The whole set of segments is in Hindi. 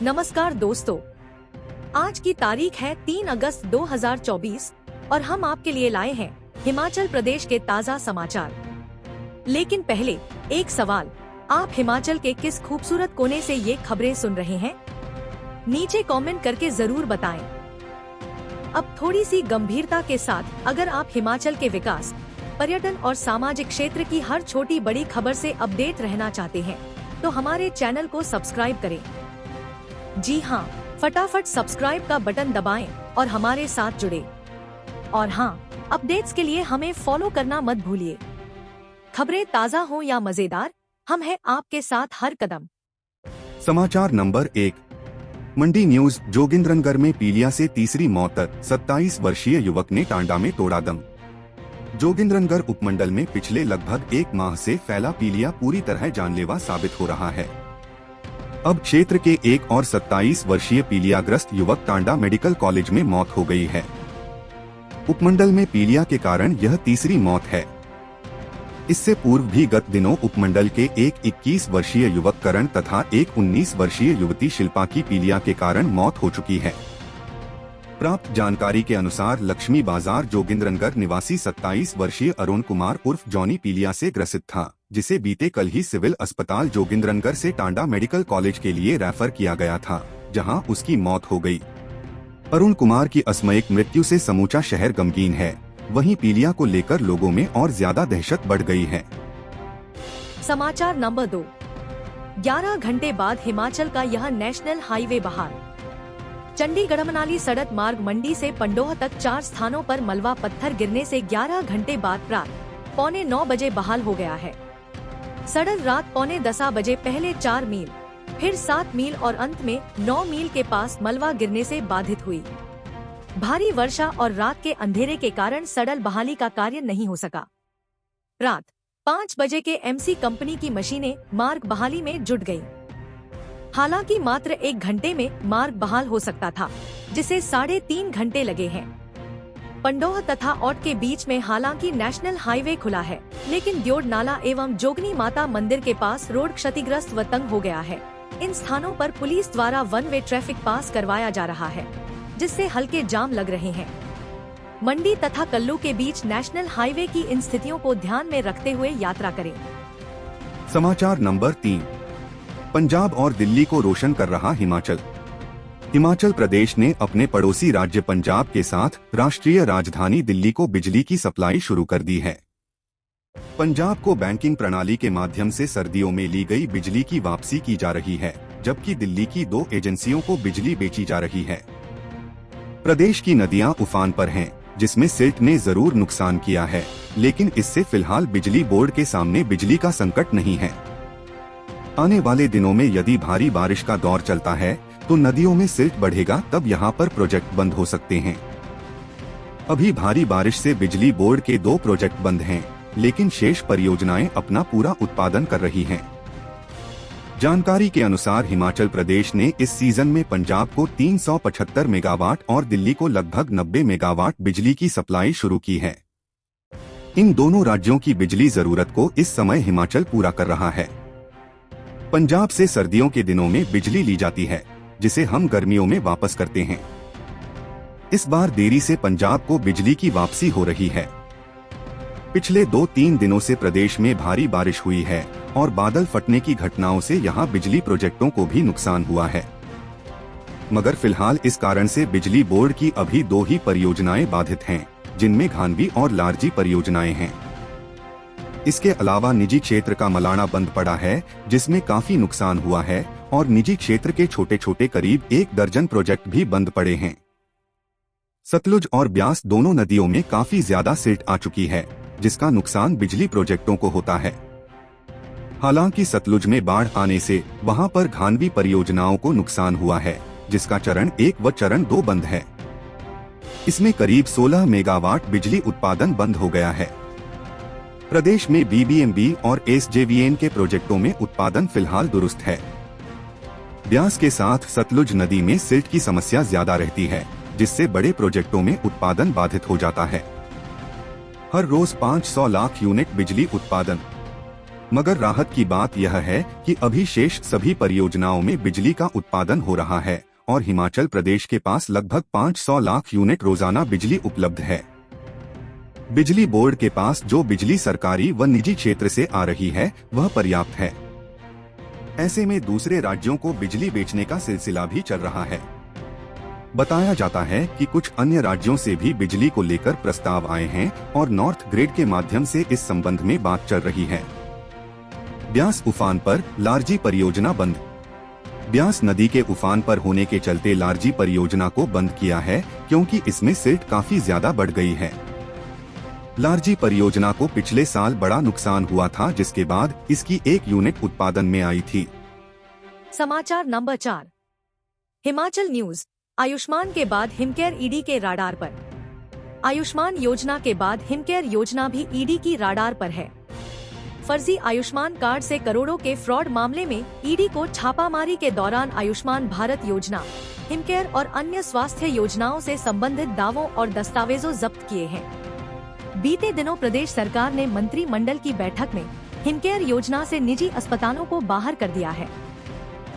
नमस्कार दोस्तों, आज की तारीख है 3 अगस्त 2024 और हम आपके लिए लाए हैं हिमाचल प्रदेश के ताज़ा समाचार। लेकिन पहले एक सवाल, आप हिमाचल के किस खूबसूरत कोने से ये खबरें सुन रहे हैं? नीचे कमेंट करके जरूर बताएं। अब थोड़ी सी गंभीरता के साथ, अगर आप हिमाचल के विकास, पर्यटन और सामाजिक क्षेत्र की हर छोटी बड़ी खबर से अपडेट रहना चाहते हैं, तो हमारे चैनल को सब्सक्राइब करें। जी हाँ, फटाफट सब्सक्राइब का बटन दबाएं और हमारे साथ जुड़े। और हाँ, अपडेट्स के लिए हमें फॉलो करना मत भूलिए। खबरें ताज़ा हो या मजेदार, हम हैं आपके साथ हर कदम। समाचार नंबर 1। मंडी न्यूज। जोगिंद्रनगर में पीलिया से तीसरी मौत तक, 27 वर्षीय युवक ने टांडा में तोड़ा दम। जोगिंद्रनगर उपमंडल में पिछले लगभग 1 माह से फैला पीलिया पूरी तरह जानलेवा साबित हो रहा है। अब क्षेत्र के एक और 27 वर्षीय पीलियाग्रस्त युवक टांडा मेडिकल कॉलेज में मौत हो गई है। उपमंडल में पीलिया के कारण यह तीसरी मौत है। इससे पूर्व भी गत दिनों उपमंडल के एक 21 वर्षीय युवक करण तथा एक 19 वर्षीय युवती शिल्पा की पीलिया के कारण मौत हो चुकी है। प्राप्त जानकारी के अनुसार लक्ष्मी बाजार जोगिंद्रनगर निवासी 27 वर्षीय अरुण कुमार उर्फ जॉनी पीलिया से ग्रसित था, जिसे बीते कल ही सिविल अस्पताल जोगिंद्रनगर से टांडा मेडिकल कॉलेज के लिए रेफर किया गया था, जहां उसकी मौत हो गई। अरुण कुमार की असामयिक मृत्यु से समूचा शहर गमगीन है। वहीं पीलिया को लेकर लोगों में और ज्यादा दहशत बढ़ गई है। समाचार नंबर 2। 11 घंटे बाद हिमाचल का यह नेशनल हाईवे बहाल। चंडीगढ़ मनाली सड़क मार्ग मंडी से पंडोह तक 4 स्थानों पर मलबा पत्थर गिरने से 11 घंटे बाद रात 8:45 बजे बहाल हो गया है। सड़क रात 9:45 बजे पहले 4 मील, फिर 7 मील और अंत में 9 मील के पास मलबा गिरने से बाधित हुई। भारी वर्षा और रात के अंधेरे के कारण सड़क बहाली का कार्य नहीं हो सका। रात 5 बजे के एमसी कंपनी की मशीनें मार्ग बहाली में जुट गयी। हालांकि मात्र 1 घंटे में मार्ग बहाल हो सकता था, जिसे 3.5 घंटे लगे हैं। पंडोह तथा औट के बीच में हालांकि नेशनल हाईवे खुला है, लेकिन द्योड़ नाला एवं जोगनी माता मंदिर के पास रोड क्षतिग्रस्त व तंग हो गया है। इन स्थानों पर पुलिस द्वारा 1 वे ट्रैफिक पास करवाया जा रहा है, जिससे हल्के जाम लग रहे हैं। मंडी तथा कल्लू के बीच नेशनल हाईवे की इन स्थितियों को ध्यान में रखते हुए यात्रा करें। समाचार नंबर 3। पंजाब और दिल्ली को रोशन कर रहा हिमाचल। हिमाचल प्रदेश ने अपने पड़ोसी राज्य पंजाब के साथ राष्ट्रीय राजधानी दिल्ली को बिजली की सप्लाई शुरू कर दी है। पंजाब को बैंकिंग प्रणाली के माध्यम से सर्दियों में ली गई बिजली की वापसी की जा रही है, जबकि दिल्ली की 2 एजेंसियों को बिजली बेची जा रही है। प्रदेश की नदियां उफान पर हैं, जिसमें सिल्ट ने जरूर नुकसान किया है, लेकिन इससे फिलहाल बिजली बोर्ड के सामने बिजली का संकट नहीं है। आने वाले दिनों में यदि भारी बारिश का दौर चलता है तो नदियों में सिल्ट बढ़ेगा, तब यहां पर प्रोजेक्ट बंद हो सकते हैं। अभी भारी बारिश से बिजली बोर्ड के 2 प्रोजेक्ट बंद हैं, लेकिन शेष परियोजनाएं अपना पूरा उत्पादन कर रही हैं। जानकारी के अनुसार हिमाचल प्रदेश ने इस सीजन में पंजाब को 375 मेगावाट और दिल्ली को लगभग 90 मेगावाट बिजली की सप्लाई शुरू की है। इन दोनों राज्यों की बिजली जरूरत को इस समय हिमाचल पूरा कर रहा है। पंजाब से सर्दियों के दिनों में बिजली ली जाती है, जिसे हम गर्मियों में वापस करते हैं। इस बार देरी से पंजाब को बिजली की वापसी हो रही है। पिछले 2-3 दिनों से प्रदेश में भारी बारिश हुई है और बादल फटने की घटनाओं से यहां बिजली प्रोजेक्टों को भी नुकसान हुआ है। मगर फिलहाल इस कारण से बिजली बोर्ड की अभी 2 ही परियोजनाएं बाधित हैं, जिनमें घानवी और लारजी परियोजनाएं हैं। इसके अलावा निजी क्षेत्र का मलाना बंद पड़ा है, जिसमें काफी नुकसान हुआ है, और निजी क्षेत्र के छोटे छोटे करीब 1 दर्जन प्रोजेक्ट भी बंद पड़े हैं। सतलुज और ब्यास दोनों नदियों में काफी ज्यादा सिल्ट आ चुकी है, जिसका नुकसान बिजली प्रोजेक्टों को होता है। हालांकि सतलुज में बाढ़ आने से वहां पर घानवी परियोजनाओं को नुकसान हुआ है, जिसका चरण 1 व चरण 2 बंद है। इसमें करीब 16 मेगावाट बिजली उत्पादन बंद हो गया है। प्रदेश में बीबीएमबी और एसजेवीएन के प्रोजेक्टों में उत्पादन फिलहाल दुरुस्त है। ब्यास के साथ सतलुज नदी में सिल्ट की समस्या ज्यादा रहती है, जिससे बड़े प्रोजेक्टों में उत्पादन बाधित हो जाता है। हर रोज 500 लाख यूनिट बिजली उत्पादन। मगर राहत की बात यह है कि अभी शेष सभी परियोजनाओं में बिजली का उत्पादन हो रहा है और हिमाचल प्रदेश के पास लगभग 500 लाख यूनिट रोजाना बिजली उपलब्ध है। बिजली बोर्ड के पास जो बिजली सरकारी व निजी क्षेत्र से आ रही है वह पर्याप्त है। ऐसे में दूसरे राज्यों को बिजली बेचने का सिलसिला भी चल रहा है। बताया जाता है कि कुछ अन्य राज्यों से भी बिजली को लेकर प्रस्ताव आए हैं और नॉर्थ ग्रिड के माध्यम से इस संबंध में बात चल रही है। ब्यास उफान पर लारजी परियोजना बंद। ब्यास नदी के उफान पर होने के चलते लारजी परियोजना को बंद किया है क्योंकि इसमें सिल्ट काफी ज्यादा बढ़ गई है। लारजी परियोजना को पिछले साल बड़ा नुकसान हुआ था, जिसके बाद इसकी 1 यूनिट उत्पादन में आई थी। समाचार नंबर 4। हिमाचल न्यूज। आयुष्मान के बाद हिमकेयर ईडी के राडार पर। आयुष्मान योजना के बाद हिमकेयर योजना भी ईडी की राडार पर है। फर्जी आयुष्मान कार्ड से करोड़ों के फ्रॉड मामले में ईडी को छापामारी के दौरान आयुष्मान भारत योजना, हिमकेयर और अन्य स्वास्थ्य योजनाओं से संबंधित दावों और दस्तावेजों जब्त किए हैं। बीते दिनों प्रदेश सरकार ने मंत्रिमंडल की बैठक में हिमकेयर योजना से निजी अस्पतालों को बाहर कर दिया है।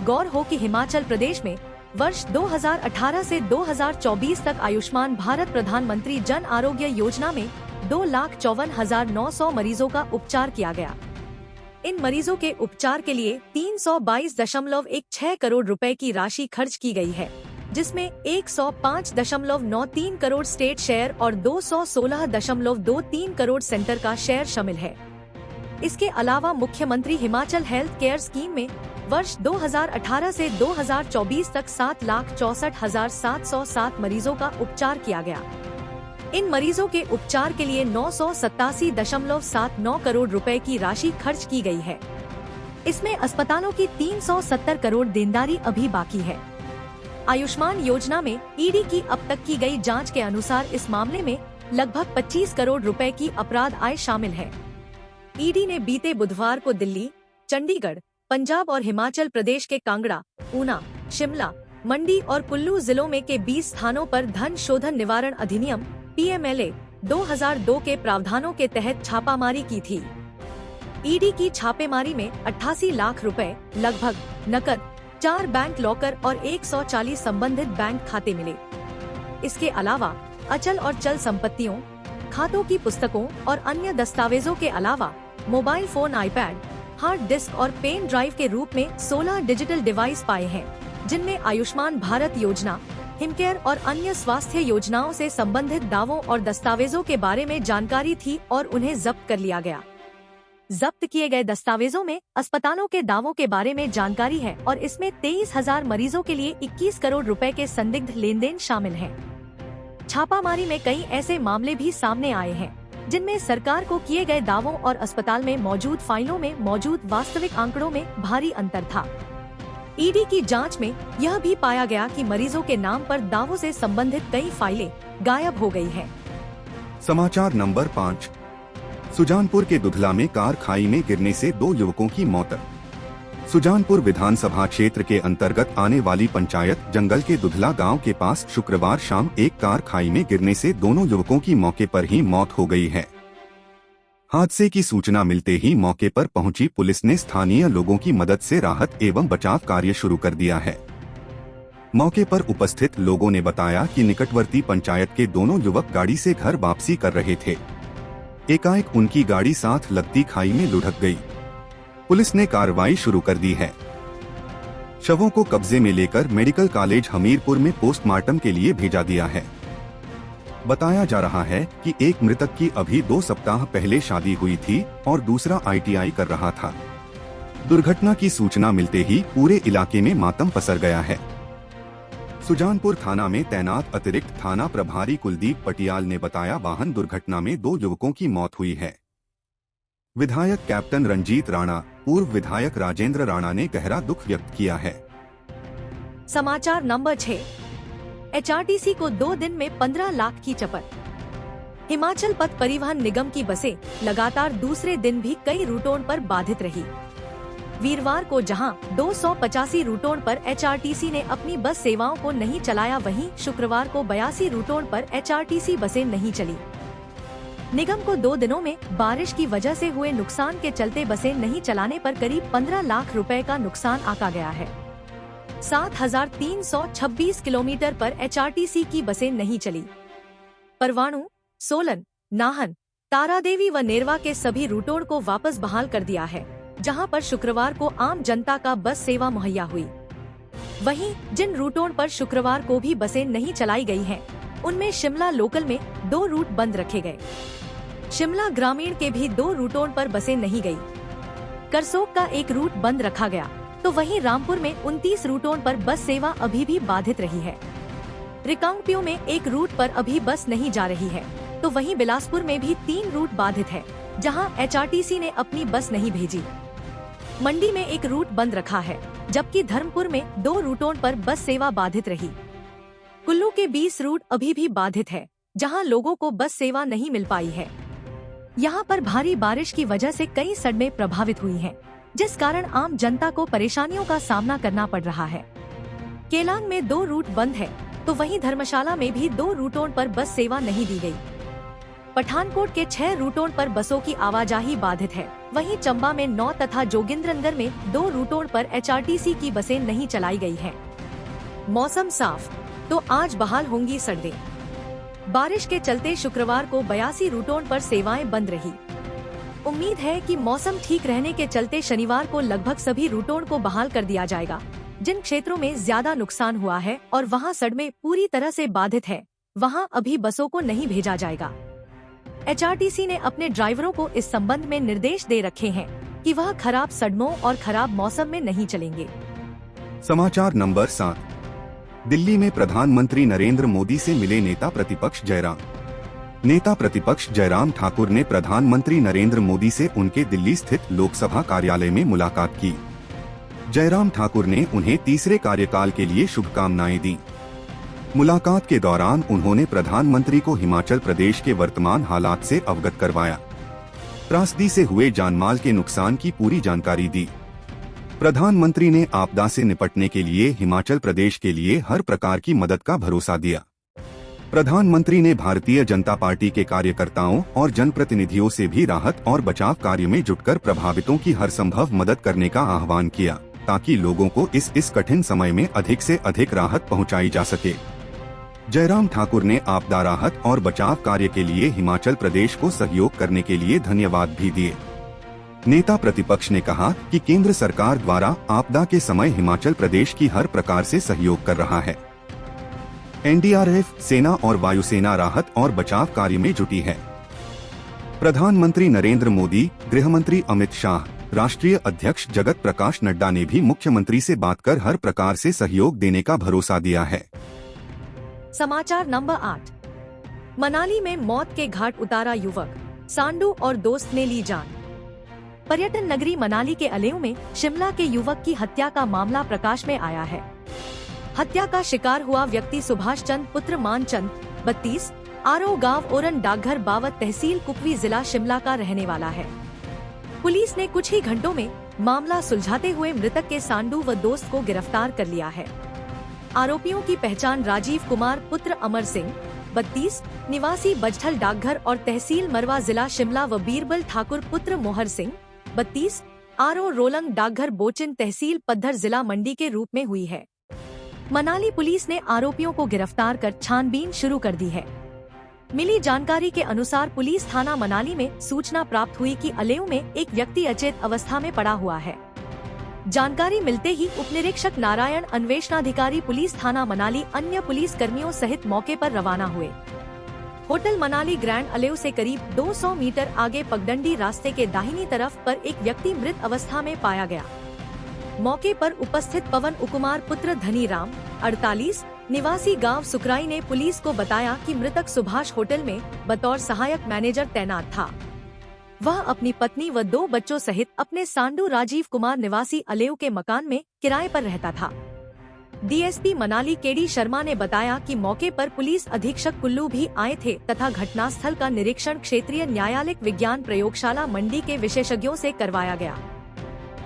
गौर हो कि हिमाचल प्रदेश में वर्ष 2018 से 2024 तक आयुष्मान भारत प्रधानमंत्री जन आरोग्य योजना में 2,54,900 मरीजों का उपचार किया गया। इन मरीजों के उपचार के लिए 322.16 करोड़ रुपए की राशि खर्च की गई है, जिसमें 105.93 करोड़ स्टेट शेयर और 216.23 करोड़ सेंटर का शेयर शामिल है। इसके अलावा मुख्यमंत्री हिमाचल हेल्थ केयर स्कीम में वर्ष 2018 से 2024 तक 7,64,707 मरीजों का उपचार किया गया। इन मरीजों के उपचार के लिए 987.79 करोड़ रुपए की राशि खर्च की गई है। इसमें अस्पतालों की 370 करोड़ देनदारी अभी बाकी है। आयुष्मान योजना में ईडी की अब तक की गई जांच के अनुसार इस मामले में लगभग 25 करोड़ रुपए की अपराध आय शामिल है। ईडी ने बीते बुधवार को दिल्ली, चंडीगढ़, पंजाब और हिमाचल प्रदेश के कांगड़ा, ऊना, शिमला, मंडी और कुल्लू जिलों में के 20 स्थानों पर धन शोधन निवारण अधिनियम PMLA 2002 के प्रावधानों के तहत छापामारी की थी। ईडी की छापेमारी में 88 लाख रुपए लगभग नकद, 4 बैंक लॉकर और 140 संबंधित बैंक खाते मिले। इसके अलावा अचल और चल संपत्तियों, खातों की पुस्तकों और अन्य दस्तावेजों के अलावा mobile phone, iPad, hard disk और पेन ड्राइव के रूप में 16 डिजिटल डिवाइस पाए हैं, जिनमें आयुष्मान भारत योजना, हिमकेयर और अन्य स्वास्थ्य योजनाओं से संबंधित दावों और दस्तावेजों के बारे में जानकारी थी और उन्हें जब्त कर लिया गया। जब्त किए गए दस्तावेजों में अस्पतालों के दावों के बारे में जानकारी है और इसमें 23,000 मरीजों के लिए 21 करोड़ रुपए के संदिग्ध लेन देन शामिल हैं। छापामारी में कई ऐसे मामले भी सामने आए हैं जिनमें सरकार को किए गए दावों और अस्पताल में मौजूद फाइलों में मौजूद वास्तविक आंकड़ों में भारी अंतर था। ईडी की जांच में यह भी पाया गया कि मरीजों के नाम पर दावों से संबंधित कई फाइलें गायब हो गई हैं। समाचार नंबर 5। सुजानपुर के दुधला में कार खाई में गिरने से 2 युवकों की मौत। सुजानपुर विधानसभा क्षेत्र के अंतर्गत आने वाली पंचायत जंगल के दुधला गांव के पास शुक्रवार शाम एक कार खाई में गिरने से दोनों युवकों की मौके पर ही मौत हो गई है। हादसे की सूचना मिलते ही मौके पर पहुंची पुलिस ने स्थानीय लोगों की मदद से राहत एवं बचाव कार्य शुरू कर दिया है। मौके पर उपस्थित लोगों ने बताया कि निकटवर्ती पंचायत के दोनों युवक गाड़ी से घर वापसी कर रहे थे। एकाएक उनकी गाड़ी साथ लगती खाई में लुढ़क गई। पुलिस ने कार्रवाई शुरू कर दी है। शवों को कब्जे में लेकर मेडिकल कॉलेज हमीरपुर में पोस्टमार्टम के लिए भेजा दिया है। बताया जा रहा है कि एक मृतक की अभी 2 सप्ताह पहले शादी हुई थी और दूसरा ITI कर रहा था। दुर्घटना की सूचना मिलते ही पूरे इलाके में मातम पसर गया है। सुजानपुर थाना में तैनात अतिरिक्त थाना प्रभारी कुलदीप पटियाल ने बताया, वाहन दुर्घटना में 2 युवकों की मौत हुई है। विधायक कैप्टन रंजीत राणा, पूर्व विधायक राजेंद्र राणा ने गहरा दुख व्यक्त किया है। समाचार नंबर 6। HRTC को 2 दिन में 15 लाख की चपत। हिमाचल पथ परिवहन निगम की बसें लगातार दूसरे दिन भी कई रूटों पर बाधित रही। वीरवार को जहां 285 रूटों पर HRTC ने अपनी बस सेवाओं को नहीं चलाया, वहीं शुक्रवार को 82 रूटों पर HRTC बसें नहीं चली। निगम को 2 दिनों में बारिश की वजह से हुए नुकसान के चलते बसें नहीं चलाने पर करीब 15 लाख रुपए का नुकसान आंका गया है। 7,326 किलोमीटर पर HRTC की बसें नहीं चली। परवाणु, सोलन, नाहन, तारादेवी व नेरवा के सभी रूटों को वापस बहाल कर दिया है, जहां पर शुक्रवार को आम जनता का बस सेवा मुहैया हुई। वहीं जिन रूटों पर शुक्रवार को भी बसें नहीं चलाई गई हैं, उनमें शिमला लोकल में 2 रूट बंद रखे गए। शिमला ग्रामीण के भी 2 रूटों पर बसें नहीं गई। करसोग का 1 रूट बंद रखा गया, तो वहीं रामपुर में 29 रूटों पर बस सेवा अभी भी बाधित रही है। रिकांगपिओ में 1 रूट पर अभी बस नहीं जा रही है, तो वहीं बिलासपुर में भी 3 रूट बाधित है, जहां HRTC ने अपनी बस नहीं भेजी। मंडी में 1 रूट बंद रखा है, जबकि धर्मपुर में 2 रूटों पर बस सेवा बाधित रही। कुल्लू के 20 रूट अभी भी बाधित है, जहां लोगों को बस सेवा नहीं मिल पाई है। यहां पर भारी बारिश की वजह से कई सड़कें प्रभावित हुई हैं, जिस कारण आम जनता को परेशानियों का सामना करना पड़ रहा है। केलांग में 2 रूट बंद है, तो वहीं धर्मशाला में भी 2 रूटों पर बस सेवा नहीं दी गई। पठानकोट के 6 रूटों पर बसों की आवाजाही बाधित है। वहीं चंबा में 9 तथा जोगिंद्रनगर में 2 रूटों पर HRTC की बसें नहीं चलाई गई हैं। मौसम साफ, तो आज बहाल होंगी सड़कें। बारिश के चलते शुक्रवार को 82 रूटों पर सेवाएं बंद रही। उम्मीद है कि मौसम ठीक रहने के चलते शनिवार को लगभग सभी रूटों को बहाल कर दिया जाएगा। जिन क्षेत्रों में ज्यादा नुकसान हुआ है और वहां सड़कें पूरी तरह से बाधित है, वहां अभी बसों को नहीं भेजा जाएगा। HRTC ने अपने ड्राइवरों को इस संबंध में निर्देश दे रखे हैं कि वह खराब सड़कों और खराब मौसम में नहीं चलेंगे। समाचार नंबर 7। दिल्ली में प्रधानमंत्री नरेंद्र मोदी से मिले नेता प्रतिपक्ष जयराम। नेता प्रतिपक्ष जयराम ठाकुर ने प्रधानमंत्री नरेंद्र मोदी से उनके दिल्ली स्थित लोकसभा कार्यालय में मुलाकात की। जयराम ठाकुर ने उन्हें तीसरे कार्यकाल के लिए शुभकामनाएं दी। मुलाकात के दौरान उन्होंने प्रधानमंत्री को हिमाचल प्रदेश के वर्तमान हालात से अवगत करवाया। त्रासदी से हुए जानमाल के नुकसान की पूरी जानकारी दी। प्रधानमंत्री ने आपदा से निपटने के लिए हिमाचल प्रदेश के लिए हर प्रकार की मदद का भरोसा दिया। प्रधानमंत्री ने भारतीय जनता पार्टी के कार्यकर्ताओं और जनप्रतिनिधियों से भी राहत और बचाव कार्य में जुटकर प्रभावितों की हर संभव मदद करने का आह्वान किया, ताकि लोगों को इस कठिन समय में अधिक से अधिक राहत पहुंचाई जा सके। जयराम ठाकुर ने आपदा राहत और बचाव कार्य के लिए हिमाचल प्रदेश को सहयोग करने के लिए धन्यवाद भी दिए। नेता प्रतिपक्ष ने कहा कि केंद्र सरकार द्वारा आपदा के समय हिमाचल प्रदेश की हर प्रकार से सहयोग कर रहा है। NDRF, सेना और वायुसेना राहत और बचाव कार्य में जुटी है। प्रधानमंत्री नरेंद्र मोदी, गृह मंत्री अमित शाह, राष्ट्रीय अध्यक्ष जगत प्रकाश नड्डा ने भी मुख्यमंत्री से बात कर हर प्रकार से सहयोग देने का भरोसा दिया है। समाचार नंबर 8। मनाली में मौत के घाट उतारा युवक, सांडू और दोस्त ने ली जान। पर्यटन नगरी मनाली के अलेऊ में शिमला के युवक की हत्या का मामला प्रकाश में आया है। हत्या का शिकार हुआ व्यक्ति सुभाष चंद पुत्र मानचंद 32 आरो गांव ओरन डाकघर बावत तहसील कुपवी जिला शिमला का रहने वाला है। पुलिस ने कुछ ही घंटों में मामला सुलझाते हुए मृतक के सांडू व दोस्त को गिरफ्तार कर लिया है। आरोपियों की पहचान राजीव कुमार पुत्र अमर सिंह 32 निवासी बजठल डाकघर और तहसील मरवा जिला शिमला व बीरबल ठाकुर पुत्र मोहर सिंह 32 आरो रोलंग डाकघर बोचिन तहसील पद्धर जिला मंडी के रूप में हुई है। मनाली पुलिस ने आरोपियों को गिरफ्तार कर छानबीन शुरू कर दी है। मिली जानकारी के अनुसार पुलिस थाना मनाली में सूचना प्राप्त हुई कि अलेऊ में एक व्यक्ति अचेत अवस्था में पड़ा हुआ है। जानकारी मिलते ही उपनिरीक्षक नारायण, अन्वेषणाधिकारी पुलिस थाना मनाली अन्य पुलिस कर्मियों सहित मौके पर रवाना हुए। होटल मनाली ग्रैंड अलेऊ से करीब 200 मीटर आगे पगडंडी रास्ते के दाहिनी तरफ पर एक व्यक्ति मृत अवस्था में पाया गया। मौके पर उपस्थित पवन उकुमार पुत्र धनी राम 48 निवासी गांव सुकराई ने पुलिस को बताया कि मृतक सुभाष होटल में बतौर सहायक मैनेजर तैनात था। वह अपनी पत्नी व 2 बच्चों सहित अपने सांडू राजीव कुमार निवासी अलेऊ के मकान में किराए पर रहता था। डीएसपी मनाली केडी शर्मा ने बताया कि मौके पर पुलिस अधीक्षक कुल्लू भी आए थे तथा घटनास्थल का निरीक्षण क्षेत्रीय न्यायालयिक विज्ञान प्रयोगशाला मंडी के विशेषज्ञों से करवाया गया।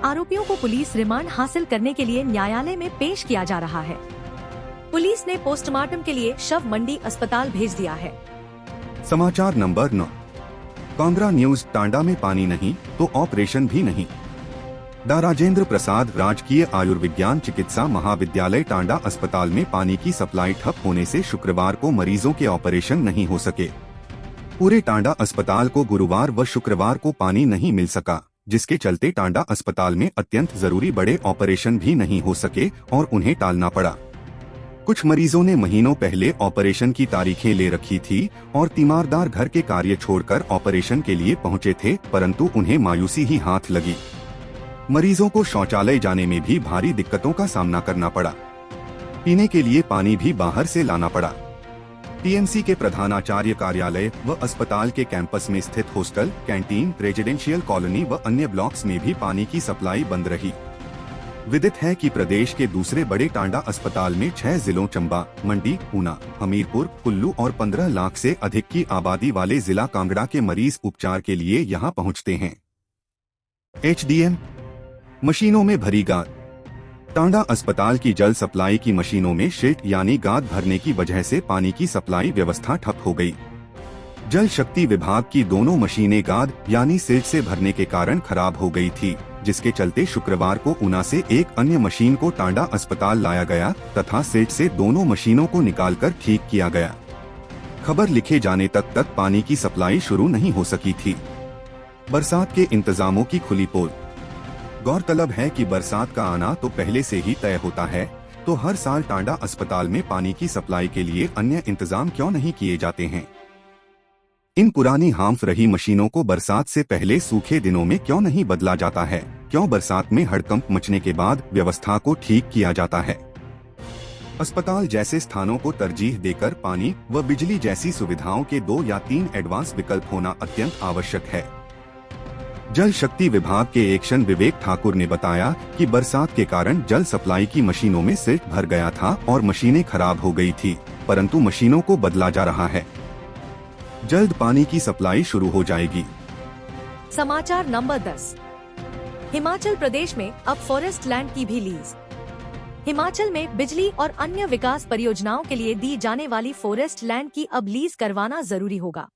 आरोपियों को पुलिस रिमांड हासिल करने के लिए न्यायालय में पेश किया जा रहा है। पुलिस ने पोस्टमार्टम के लिए शव मंडी अस्पताल भेज दिया है। समाचार नंबर 9। कांगड़ा न्यूज, टांडा में पानी नहीं तो ऑपरेशन भी नहीं। डॉ. राजेंद्र प्रसाद राजकीय आयुर्विज्ञान चिकित्सा महाविद्यालय टांडा अस्पताल में पानी की सप्लाई ठप होने से शुक्रवार को मरीजों के ऑपरेशन नहीं हो सके। पूरे टांडा अस्पताल को गुरुवार व शुक्रवार को पानी नहीं मिल सका, जिसके चलते टांडा अस्पताल में अत्यंत जरूरी बड़े ऑपरेशन भी नहीं हो सके और उन्हें टालना पड़ा। कुछ मरीजों ने महीनों पहले ऑपरेशन की तारीखें ले रखी थी और तीमारदार घर के कार्य छोड़कर ऑपरेशन के लिए पहुंचे थे, परंतु उन्हें मायूसी ही हाथ लगी। मरीजों को शौचालय जाने में भी भारी दिक्कतों का सामना करना पड़ा। पीने के लिए पानी भी बाहर से लाना पड़ा। टीएमसी के प्रधानाचार्य कार्यालय व अस्पताल के कैंपस में स्थित हॉस्टल, कैंटीन, रेजिडेंशियल कॉलोनी व अन्य ब्लॉक्स में भी पानी की सप्लाई बंद रही। विदित है कि प्रदेश के दूसरे बड़े टांडा अस्पताल में 6 जिलों चंबा, मंडी, ऊना, हमीरपुर, कुल्लू और 15 लाख से अधिक की आबादी वाले जिला कांगड़ा के मरीज उपचार के लिए यहां पहुंचते हैं। एचडीएम मशीनों में भरी गाद। टांडा अस्पताल की जल सप्लाई की मशीनों में शिल्ट यानी गाद भरने की वजह से पानी की सप्लाई व्यवस्था ठप हो गई। जल शक्ति विभाग की दोनों मशीनें गाद यानी सिल्ट से भरने के कारण खराब हो गई थी, जिसके चलते शुक्रवार को ऊना से एक अन्य मशीन को टांडा अस्पताल लाया गया तथा सिल्ट से दोनों मशीनों को निकालकर ठीक किया गया। खबर लिखे जाने तक पानी की सप्लाई शुरू नहीं हो सकी थी। बरसात के इंतजामों की खुली पोल। गौरतलब है कि बरसात का आना तो पहले से ही तय होता है, तो हर साल टांडा अस्पताल में पानी की सप्लाई के लिए अन्य इंतजाम क्यों नहीं किए जाते हैं। इन पुरानी हांफ रही मशीनों को बरसात से पहले सूखे दिनों में क्यों नहीं बदला जाता है? क्यों बरसात में हड़कंप मचने के बाद व्यवस्था को ठीक किया जाता है? अस्पताल जैसे स्थानों को तरजीह देकर पानी व बिजली जैसी सुविधाओं के 2 या 3 एडवांस विकल्प होना अत्यंत आवश्यक है। जल शक्ति विभाग के एक्शन विवेक ठाकुर ने बताया कि बरसात के कारण जल सप्लाई की मशीनों में सिल्ट भर गया था और मशीनें खराब हो गई थी, परंतु मशीनों को बदला जा रहा है। जल्द पानी की सप्लाई शुरू हो जाएगी। समाचार नंबर 10। हिमाचल प्रदेश में अब फॉरेस्ट लैंड की भी लीज। हिमाचल में बिजली और अन्य विकास परियोजनाओं के लिए दी जाने वाली फॉरेस्ट लैंड की अब लीज करवाना जरूरी होगा।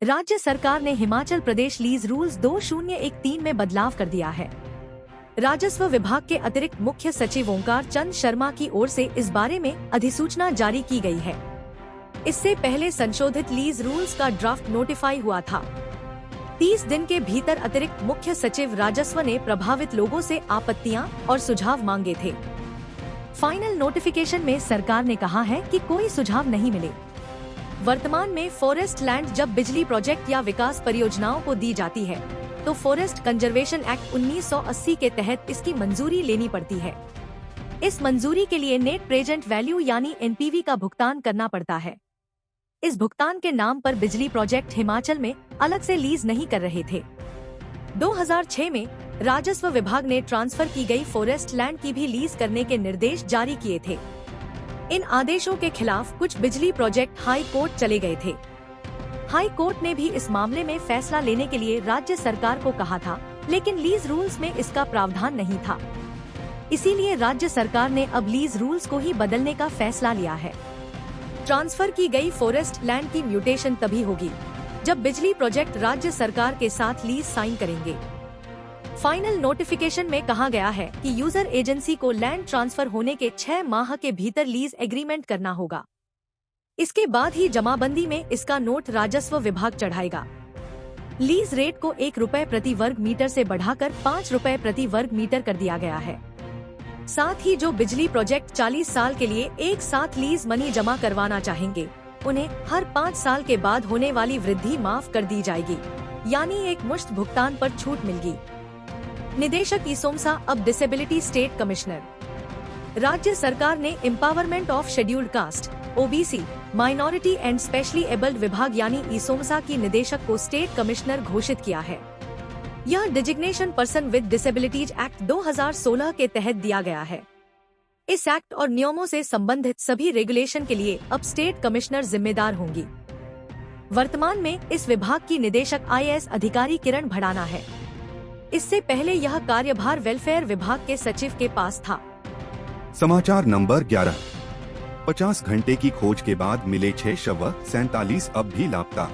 राज्य सरकार ने हिमाचल प्रदेश लीज रूल्स 2013 में बदलाव कर दिया है। राजस्व विभाग के अतिरिक्त मुख्य सचिव ओंकार चंद शर्मा की ओर से इस बारे में अधिसूचना जारी की गई है। इससे पहले संशोधित लीज रूल्स का ड्राफ्ट नोटिफाई हुआ था। 30 दिन के भीतर अतिरिक्त मुख्य सचिव राजस्व ने प्रभावित लोगों से आपत्तियां और सुझाव मांगे थे। फाइनल नोटिफिकेशन में सरकार ने कहा है कि कोई सुझाव नहीं मिले। वर्तमान में फॉरेस्ट लैंड जब बिजली प्रोजेक्ट या विकास परियोजनाओं को दी जाती है, तो फॉरेस्ट कंजर्वेशन एक्ट 1980 के तहत इसकी मंजूरी लेनी पड़ती है। इस मंजूरी के लिए नेट प्रेजेंट वैल्यू यानी एनपीवी का भुगतान करना पड़ता है। इस भुगतान के नाम पर बिजली प्रोजेक्ट हिमाचल में अलग से लीज नहीं कर रहे थे। 2006 में राजस्व विभाग ने ट्रांसफर की गई फॉरेस्ट लैंड की भी लीज करने के निर्देश जारी किए थे। इन आदेशों के खिलाफ कुछ बिजली प्रोजेक्ट हाई कोर्ट चले गए थे। हाई कोर्ट ने भी इस मामले में फैसला लेने के लिए राज्य सरकार को कहा था, लेकिन लीज रूल्स में इसका प्रावधान नहीं था। इसीलिए राज्य सरकार ने अब लीज रूल्स को ही बदलने का फैसला लिया है। ट्रांसफर की गई फॉरेस्ट लैंड की म्यूटेशन तभी होगी जब बिजली प्रोजेक्ट राज्य सरकार के साथ लीज साइन करेंगे। फाइनल नोटिफिकेशन में कहा गया है कि यूजर एजेंसी को लैंड ट्रांसफर होने के 6 माह के भीतर लीज एग्रीमेंट करना होगा। इसके बाद ही जमाबंदी में इसका नोट राजस्व विभाग चढ़ाएगा। लीज रेट को 1 रुपए प्रति वर्ग मीटर से बढ़ाकर 5 रुपए प्रति वर्ग मीटर कर दिया गया है। साथ ही जो बिजली प्रोजेक्ट 40 साल के लिए एक साथ लीज मनी जमा करवाना चाहेंगे, उन्हें हर 5 साल के बाद होने वाली वृद्धि माफ कर दी जाएगी, यानी एक मुश्त भुगतान पर छूट मिलेगी। निदेशक ईसोमसा अब डिसेबिलिटी स्टेट कमिश्नर। राज्य सरकार ने empowerment of scheduled caste, OBC, minority and specially abled विभाग यानी ईसोमसा की निदेशक को स्टेट कमिश्नर घोषित किया है। यह designation person with disabilities act 2016 के तहत दिया गया है। इस एक्ट और नियमों से संबंधित सभी रेगुलेशन के लिए अब स्टेट कमिश्नर जिम्मेदार होंगी। वर्तमान में इस विभाग की निदेशक IAS अधिकारी किरण भड़ाना है। इससे पहले यह कार्यभार वेलफेयर विभाग के सचिव के पास था। समाचार नंबर 11। 50 घंटे की खोज के बाद मिले 6 शव, 47 अब भी लापता।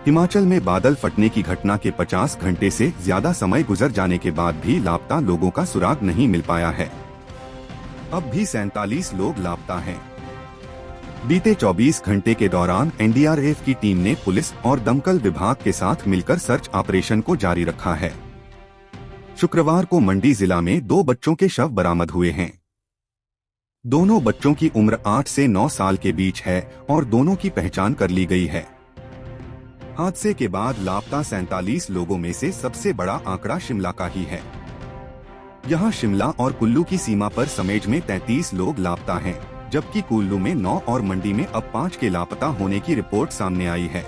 हिमाचल में बादल फटने की घटना के 50 घंटे से ज्यादा समय गुजर जाने के बाद भी लापता लोगों का सुराग नहीं मिल पाया है। अब भी 47 लोग लापता हैं। बीते 24 घंटे के दौरान एनडीआरएफ की टीम ने पुलिस और दमकल विभाग के साथ मिलकर सर्च ऑपरेशन को जारी रखा है। शुक्रवार को मंडी जिला में 2 बच्चों के शव बरामद हुए हैं। दोनों बच्चों की उम्र 8 से 9 साल के बीच है और दोनों की पहचान कर ली गई है। हादसे के बाद लापता 47 लोगों में से सबसे बड़ा आंकड़ा शिमला का ही है। यहां शिमला और कुल्लू की सीमा पर समेज में 33 लोग लापता हैं, जबकि कुल्लू में 9 और मंडी में अब 5 के लापता होने की रिपोर्ट सामने आई है।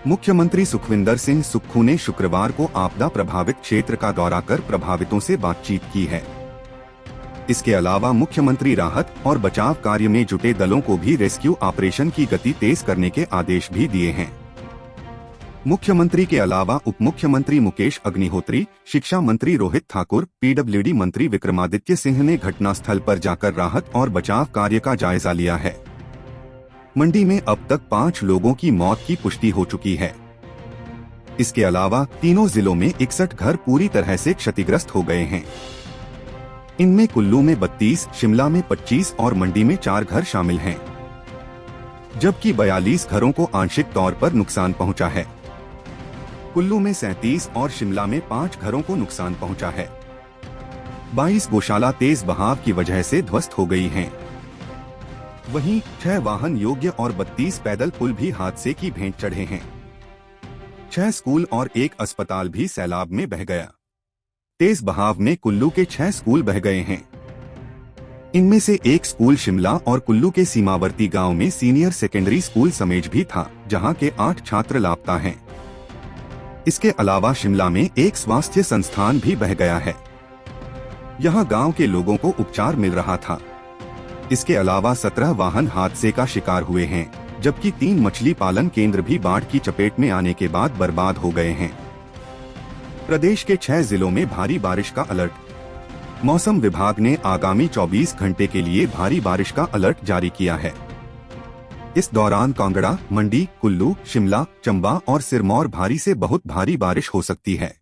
मुख्यमंत्री सुखविंदर सिंह सुक्खू ने शुक्रवार को आपदा प्रभावित क्षेत्र का दौरा कर प्रभावितों से बातचीत की है। इसके अलावा मुख्यमंत्री राहत और बचाव कार्य में जुटे दलों को भी रेस्क्यू ऑपरेशन की गति तेज करने के आदेश भी दिए हैं। मुख्यमंत्री के अलावा उप मुख्यमंत्री मुकेश अग्निहोत्री, शिक्षा मंत्री रोहित ठाकुर, पीडब्ल्यूडी मंत्री विक्रमादित्य सिंह ने घटनास्थल पर जाकर राहत और बचाव कार्य का जायजा लिया है। मंडी में अब तक 5 लोगों की मौत की पुष्टि हो चुकी है। इसके अलावा तीनों जिलों में 61 घर पूरी तरह से क्षतिग्रस्त हो गए हैं। इनमें कुल्लू में 32, शिमला में 25 और मंडी में 4 घर शामिल हैं, जबकि 42 घरों को आंशिक तौर पर नुकसान पहुंचा है। कुल्लू में 37 और शिमला में 5 घरों को नुकसान पहुंचा है। 22 गौशाला तेज बहाव की वजह से ध्वस्त हो गई हैं। वहीं 6 वाहन योग्य और 32 पैदल पुल भी हादसे की भेंट चढ़े हैं। 6 स्कूल और 1 अस्पताल भी सैलाब में बह गया। तेज बहाव में कुल्लू के 6 स्कूल बह गए हैं। इनमें से 1 स्कूल शिमला और कुल्लू के सीमावर्ती गांव में सीनियर सेकेंडरी स्कूल समेज भी था, जहां के 8 छात्र लापता हैं। इसके अलावा शिमला में 1 स्वास्थ्य संस्थान भी बह गया है। यहां गांव के लोगों को उपचार मिल रहा था। इसके अलावा 17 वाहन हादसे का शिकार हुए हैं, जबकि 3 मछली पालन केंद्र भी बाढ़ की चपेट में आने के बाद बर्बाद हो गए हैं। प्रदेश के 6 जिलों में भारी बारिश का अलर्ट। मौसम विभाग ने आगामी 24 घंटे के लिए भारी बारिश का अलर्ट जारी किया है। इस दौरान कांगड़ा, मंडी, कुल्लू, शिमला, चंबा और सिरमौर भारी से बहुत भारी बारिश हो सकती है।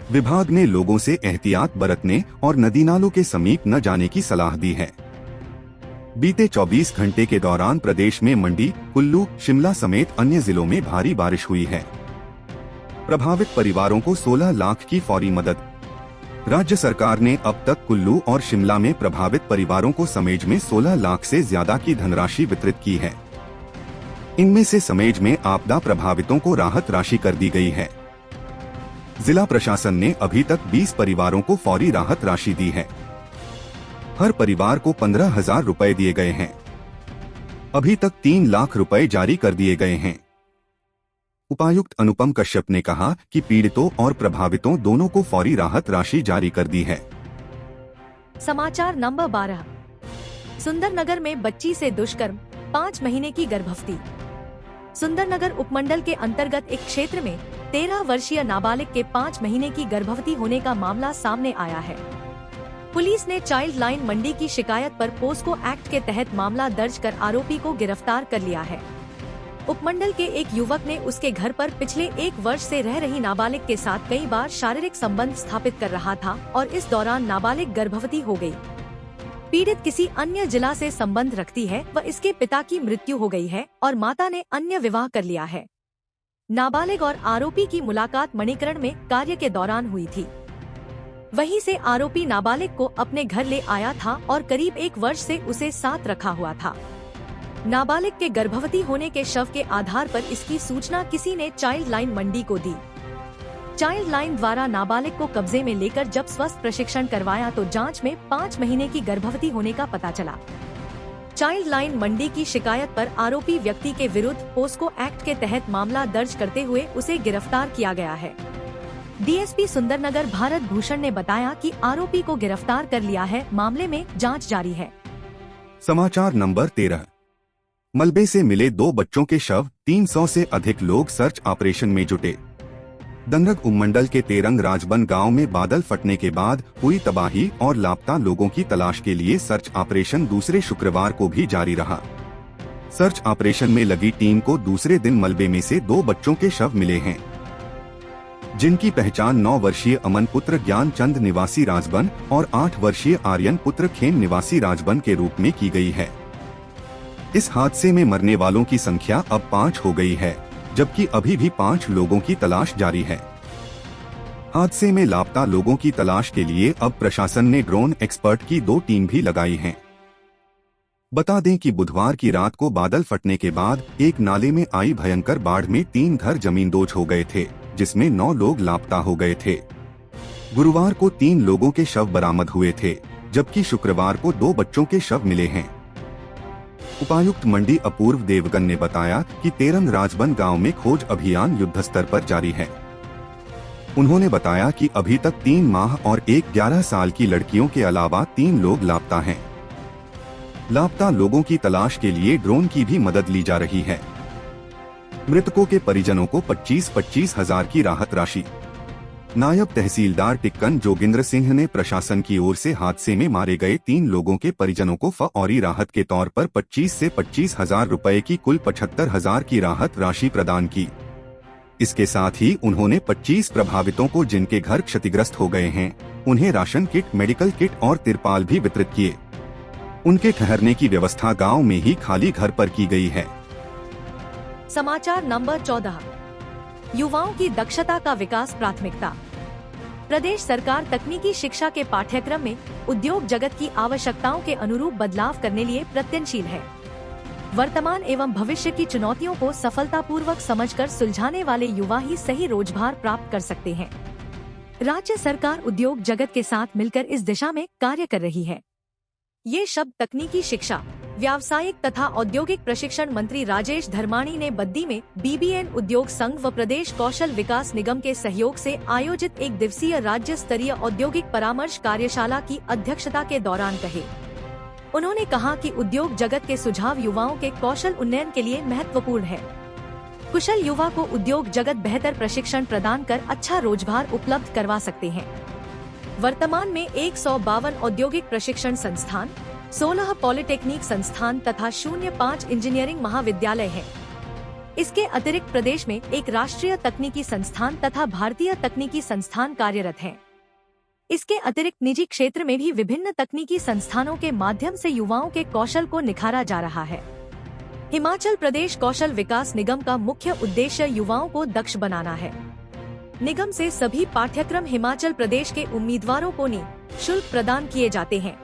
विभाग ने लोगों से एहतियात बरतने और नदी नालों के समीप न जाने की सलाह दी है। बीते 24 घंटे के दौरान प्रदेश में मंडी, कुल्लू, शिमला समेत अन्य जिलों में भारी बारिश हुई है। प्रभावित परिवारों को 16 लाख की फौरी मदद। राज्य सरकार ने अब तक कुल्लू और शिमला में प्रभावित परिवारों को समेज में 16 लाख से ज्यादा की धनराशि वितरित की है। इनमें से समेज में आपदा प्रभावितों को राहत राशि कर दी गई है। जिला प्रशासन ने अभी तक 20 परिवारों को फौरी राहत राशि दी है। हर परिवार को 15,000 रुपए दिए गए हैं। अभी तक 3 लाख रुपए जारी कर दिए गए हैं। उपायुक्त अनुपम कश्यप ने कहा कि पीड़ितों और प्रभावितों दोनों को फौरी राहत राशि जारी कर दी है। समाचार नंबर 12। सुंदरनगर में बच्ची से दुष्कर्म, 5 महीने की गर्भवती। सुंदरनगर उपमंडल के अंतर्गत एक क्षेत्र में 13 वर्षीय नाबालिग के 5 महीने की गर्भवती होने का मामला सामने आया है। पुलिस ने चाइल्ड लाइन मंडी की शिकायत पर पोस्को एक्ट के तहत मामला दर्ज कर आरोपी को गिरफ्तार कर लिया है। उपमंडल के एक युवक ने उसके घर पर पिछले 1 वर्ष से रह रही नाबालिग के साथ कई बार शारीरिक संबंध स्थापित कर रहा था और इस दौरान नाबालिग गर्भवती हो गई। पीड़ित किसी अन्य जिला से संबंध रखती है व इसके पिता की मृत्यु हो गई है और माता ने अन्य विवाह कर लिया है। नाबालिग और आरोपी की मुलाकात मणिकरण में कार्य के दौरान हुई थी। वहीं से आरोपी नाबालिग को अपने घर ले आया था और करीब 1 वर्ष से उसे साथ रखा हुआ था। नाबालिग के गर्भवती होने के शव के आधार पर इसकी सूचना किसी ने चाइल्ड लाइन मंडी को दी। चाइल्ड लाइन द्वारा नाबालिग को कब्जे में लेकर जब स्वस्थ प्रशिक्षण करवाया तो जांच में 5 महीने की गर्भवती होने का पता चला। चाइल्ड लाइन मंडी की शिकायत पर आरोपी व्यक्ति के विरुद्ध पोस्को एक्ट के तहत मामला दर्ज करते हुए उसे गिरफ्तार किया गया है। डीएसपी सुंदरनगर भारत भूषण ने बताया कि आरोपी को गिरफ्तार कर लिया है। मामले में जांच जारी है। समाचार नंबर 13। मलबे से मिले 2 बच्चों के शव, 300 से अधिक लोग सर्च ऑपरेशन में जुटे। दंगरग उपमंडल के तेरंग राजबन गांव में बादल फटने के बाद हुई तबाही और लापता लोगों की तलाश के लिए सर्च ऑपरेशन दूसरे शुक्रवार को भी जारी रहा। सर्च ऑपरेशन में लगी टीम को दूसरे दिन मलबे में से 2 बच्चों के शव मिले हैं, जिनकी पहचान 9 वर्षीय अमन पुत्र ज्ञान चंद निवासी राजबन और 8 वर्षीय आर्यन पुत्र खेम निवासी राजबन के रूप में की गई है। इस हादसे में मरने वालों की संख्या अब 5 हो गई है, जबकि अभी भी 5 लोगों की तलाश जारी है। हादसे में लापता लोगों की तलाश के लिए अब प्रशासन ने ड्रोन एक्सपर्ट की 2 टीम भी लगाई हैं। बता दें कि बुधवार की रात को बादल फटने के बाद एक नाले में आई भयंकर बाढ़ में 3 घर जमींदोज हो गए थे, जिसमें 9 लोग लापता हो गए थे। गुरुवार को 3 लोगों के शव बरामद हुए थे, जबकि शुक्रवार को 2 बच्चों के शव मिले हैं। उपायुक्त मंडी अपूर्व देवगन ने बताया कि तेरन राजबन गांव में खोज अभियान युद्धस्तर पर जारी है। उन्होंने बताया कि अभी तक 3 माह और एक 11 साल की लड़कियों के अलावा 3 लोग लापता हैं। लापता लोगों की तलाश के लिए ड्रोन की भी मदद ली जा रही है। मृतकों के परिजनों को 25-25 हजार की राहत राशि। नायब तहसीलदार टिक्कन जोगिंद्र सिंह ने प्रशासन की ओर से हादसे में मारे गए 3 लोगों के परिजनों को फौरी राहत के तौर पर 25 से 25 हजार रुपए की कुल 75 हजार की राहत राशि प्रदान की। इसके साथ ही उन्होंने 25 प्रभावितों को जिनके घर क्षतिग्रस्त हो गए हैं, उन्हें राशन किट, मेडिकल किट और तिरपाल भी वितरित किए। उनके ठहरने की व्यवस्था गांव में ही खाली घर पर की गई है। समाचार नंबर 14, युवाओं की दक्षता का विकास प्राथमिकता। प्रदेश सरकार तकनीकी शिक्षा के पाठ्यक्रम में उद्योग जगत की आवश्यकताओं के अनुरूप बदलाव करने लिए प्रयत्नशील है। वर्तमान एवं भविष्य की चुनौतियों को सफलतापूर्वक समझकर सुलझाने वाले युवा ही सही रोजगार प्राप्त कर सकते हैं। राज्य सरकार उद्योग जगत के साथ मिलकर इस दिशा में कार्य कर रही है। ये शब्द तकनीकी शिक्षा, व्यावसायिक तथा औद्योगिक प्रशिक्षण मंत्री राजेश धर्माणी ने बद्दी में BBN उद्योग संघ व प्रदेश कौशल विकास निगम के सहयोग से आयोजित 1 दिवसीय राज्य स्तरीय औद्योगिक परामर्श कार्यशाला की अध्यक्षता के दौरान कहे। उन्होंने कहा कि उद्योग जगत के सुझाव युवाओं के कौशल उन्नयन के लिए महत्वपूर्ण है। कुशल युवा को उद्योग जगत बेहतर प्रशिक्षण प्रदान कर अच्छा रोजगार उपलब्ध करवा सकते हैं। वर्तमान में 152 औद्योगिक प्रशिक्षण संस्थान, 16 पॉलिटेक्निक संस्थान तथा 05 इंजीनियरिंग महाविद्यालय है। इसके अतिरिक्त प्रदेश में एक राष्ट्रीय तकनीकी संस्थान तथा भारतीय तकनीकी संस्थान कार्यरत हैं। इसके अतिरिक्त निजी क्षेत्र में भी विभिन्न तकनीकी संस्थानों के माध्यम से युवाओं के कौशल को निखारा जा रहा है। हिमाचल प्रदेश कौशल विकास निगम का मुख्य उद्देश्य युवाओं को दक्ष बनाना है। निगम से सभी पाठ्यक्रम हिमाचल प्रदेश के उम्मीदवारों को निःशुल्क प्रदान किए जाते हैं,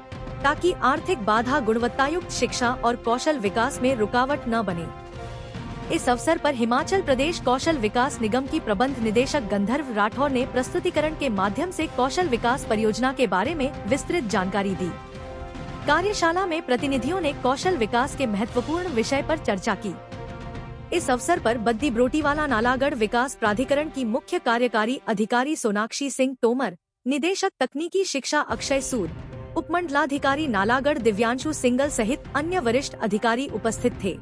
ताकि आर्थिक बाधा गुणवत्तायुक्त शिक्षा और कौशल विकास में रुकावट न बने। इस अवसर पर हिमाचल प्रदेश कौशल विकास निगम की प्रबंध निदेशक गंधर्व राठौर ने प्रस्तुतिकरण के माध्यम से कौशल विकास परियोजना के बारे में विस्तृत जानकारी दी। कार्यशाला में प्रतिनिधियों ने कौशल विकास के महत्वपूर्ण विषय पर चर्चा की। इस अवसर पर बद्दी ब्रोटीवाला नालागढ़ विकास प्राधिकरण की मुख्य कार्यकारी अधिकारी सोनाक्षी सिंह तोमर, निदेशक तकनीकी शिक्षा अक्षय सूद, उपमंडलाधिकारी नालागढ़ दिव्यांशु सिंगल सहित अन्य वरिष्ठ अधिकारी उपस्थित थे।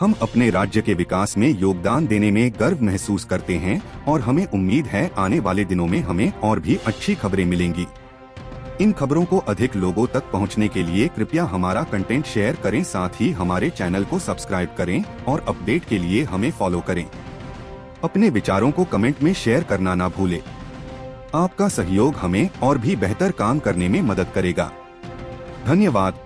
हम अपने राज्य के विकास में योगदान देने में गर्व महसूस करते हैं और हमें उम्मीद है आने वाले दिनों में हमें और भी अच्छी खबरें मिलेंगी। इन खबरों को अधिक लोगों तक पहुंचने के लिए कृपया हमारा कंटेंट शेयर करें, साथ ही हमारे चैनल को सब्सक्राइब करें और अपडेट के लिए हमें फॉलो करें। अपने विचारों को कमेंट में शेयर करना ना भूलें। आपका सहयोग हमें और भी बेहतर काम करने में मदद करेगा। धन्यवाद।